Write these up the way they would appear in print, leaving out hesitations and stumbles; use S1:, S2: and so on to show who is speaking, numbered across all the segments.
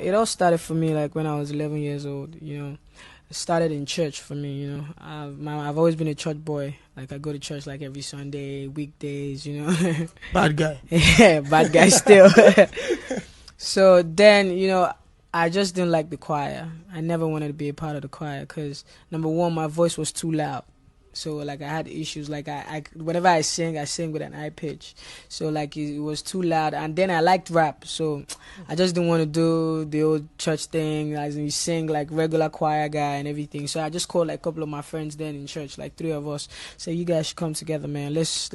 S1: it all started for me like when I was 11 years old. It started in church for me. I've always been a church boy. Like I go to church like every Sunday, weekdays.
S2: Bad guy.
S1: Yeah, bad guy still. So then, I just didn't like the choir. I never wanted to be a part of the choir because number one, my voice was too loud. So like I had issues. Like I whenever I sing with an high pitch. So like it was too loud. And then I liked rap, so I just didn't want to do the old church thing, as in you sing like regular choir guy and everything. So I just called like a couple of my friends then in church, like 3 of us. Say you guys should come together, man. Let's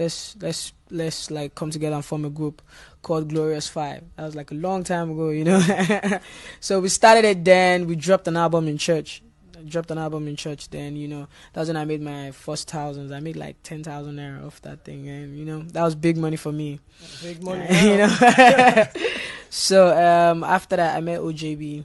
S1: like come together and form a group called Glorious Five. That was like a long time ago. So we started it then. We dropped an album in church. Then that was when I made my first thousands. I made like 10,000 naira off that thing, and that was big money for me.
S2: Big money.
S1: So after that I met Ojb.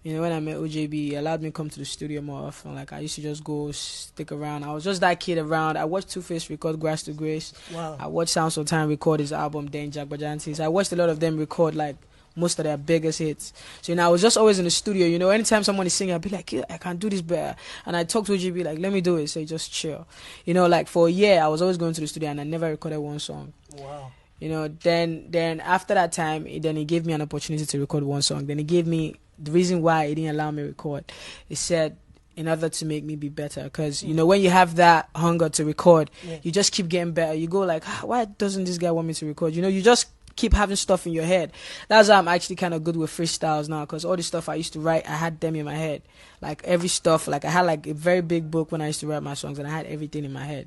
S1: When I met Ojb, he allowed me to come to the studio more often. Like I used to just go stick around. I was just that kid around. I watched Two-Face record Grass to Grace.
S2: Wow.
S1: I watched Sounds of Time record his album then Ojb Jezreel. I watched a lot of them record like most of their biggest hits. So I was just always in the studio. Anytime someone is singing, I'd be like, yeah, I can do this better. And I talk to Ojb like, let me do it. So just chill. Like for a year, I was always going to the studio and I never recorded one song.
S2: Wow.
S1: Then after that time, then he gave me an opportunity to record one song. Then he gave me the reason why he didn't allow me to record. He said, in order to make me be better, because when you have that hunger to record, you just keep getting better. You go like, why doesn't this guy want me to record? You just keep having stuff in your head. That's why I'm actually kind of good with freestyles now, because all the stuff I used to write, I had them in my head. Like every stuff, like I had like a very big book when I used to write my songs, and I had everything in my head.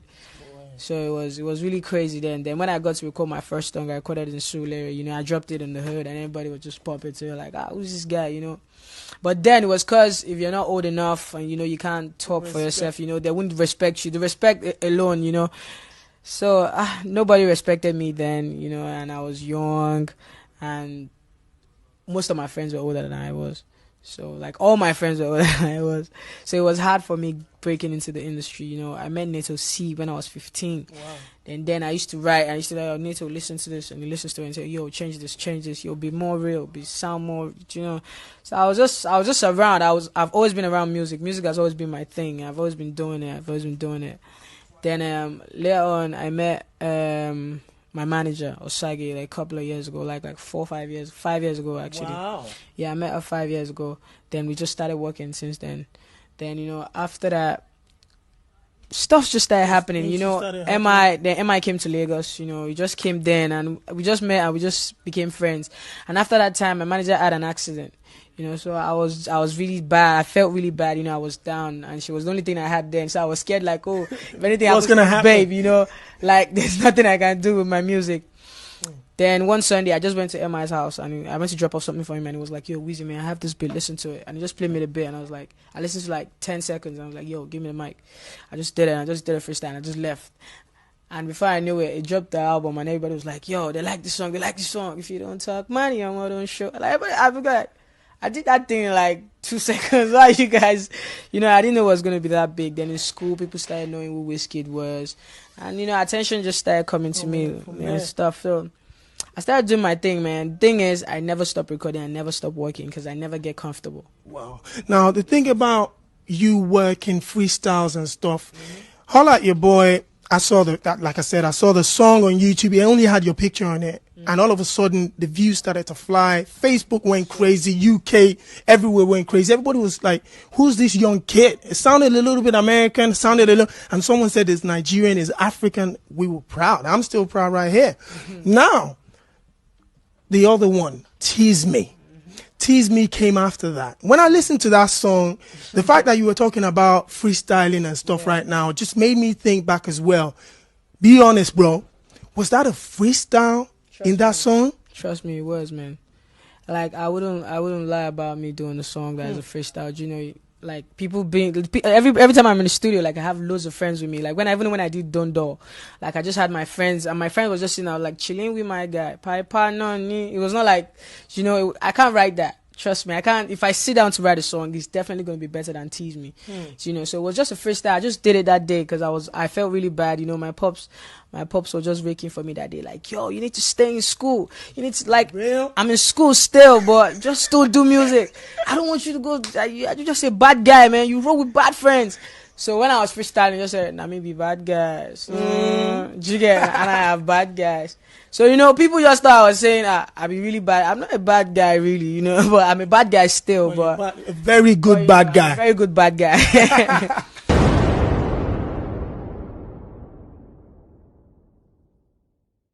S1: So it was really crazy then. Then when I got to record my first song, I recorded it in Surulere. I dropped it in the hood, and everybody would just pop it to like, who's this guy? But then it was because if you're not old enough and you can't talk for yourself, they wouldn't respect you. The respect alone, So nobody respected me then, and I was young, and most of my friends were older than I was. So like all my friends were older than I was. So it was hard for me breaking into the industry. I met Neto C when I was 15. Wow. And then I used to write. I used to like, oh, Neto, listen to this, and he listens to it and say, yo, change this. Yo, be more real, sound more, So I was just around. I've always been around music. Music has always been my thing. I've always been doing it. Then later on, I met my manager, Osage, like a couple of years ago, like 4 or 5 years, 5 years ago actually.
S2: Wow.
S1: Yeah, I met her 5 years ago. Then we just started working since then. Then after that, stuff just started happening. MI came to Lagos. He just came then, and we just met and we just became friends. And after that time, my manager had an accident. So I was really bad. I felt really bad. I was down, and she was the only thing I had then. So I was scared, like, oh, if anything happens to this babe, like there's nothing I can do with my music. Then one Sunday, I just went to MI's house, and I went to drop off something for him, and he was like, yo, Weezy, man, I have this beat, listen to it. And he just played me the beat, and I was like, I listened to like 10 seconds, and I was like, yo, give me the mic. I just did it, and I just did a freestyle, and I just left. And before I knew it dropped the album, and everybody was like, yo, they like this song. If you don't talk money, I'm not on show. Like, I forgot. I did that thing in like 2 seconds. Why you guys, I didn't know it was going to be that big. Then in school, people started knowing who Wizkid was. And, attention just started coming to me and stuff. So I started doing my thing, man. Thing is, I never stop recording. I never stop working because I never get comfortable.
S2: Wow. Now, the thing about you working freestyles and stuff, holla at your boy. I saw like I said, I saw the song on YouTube. It only had your picture on it. And all of a sudden, the views started to fly. Facebook went crazy. UK, everywhere went crazy. Everybody was like, who's this young kid? It sounded a little bit American, and someone said it's Nigerian, it's African. We were proud. I'm still proud right here. Now, the other one, Tease Me. Tease Me came after that. When I listened to that song, the fact that you were talking about freestyling and stuff right now just made me think back as well. Be honest, bro. Was that a freestyle in that song?
S1: Trust me, it was, man. Like I wouldn't lie about me doing the song that is a freestyle. Like people being every time I'm in the studio, like I have loads of friends with me. Like even when I did Don Do, like I just had my friends, and my friend was just like chilling with my guy. It was not like I can't write that. Trust me, I can't. If I sit down to write a song, it's definitely going to be better than Tease Me. So, so it was just a freestyle. I just did it that day because I felt really bad. My pops were just raking for me that day. Like, yo, you need to stay in school. You need to I'm in school still, but just still do music. I don't want you to go. You just a bad guy, man. You roll with bad friends. So when I was freestyling, I just said, nah, maybe bad guys. Jigga, and I have bad guys. So, people just thought I was saying, I be really bad. I'm not a bad guy, really, but I'm a bad guy still. But
S2: a very good bad guy.
S1: I'm a very good bad guy.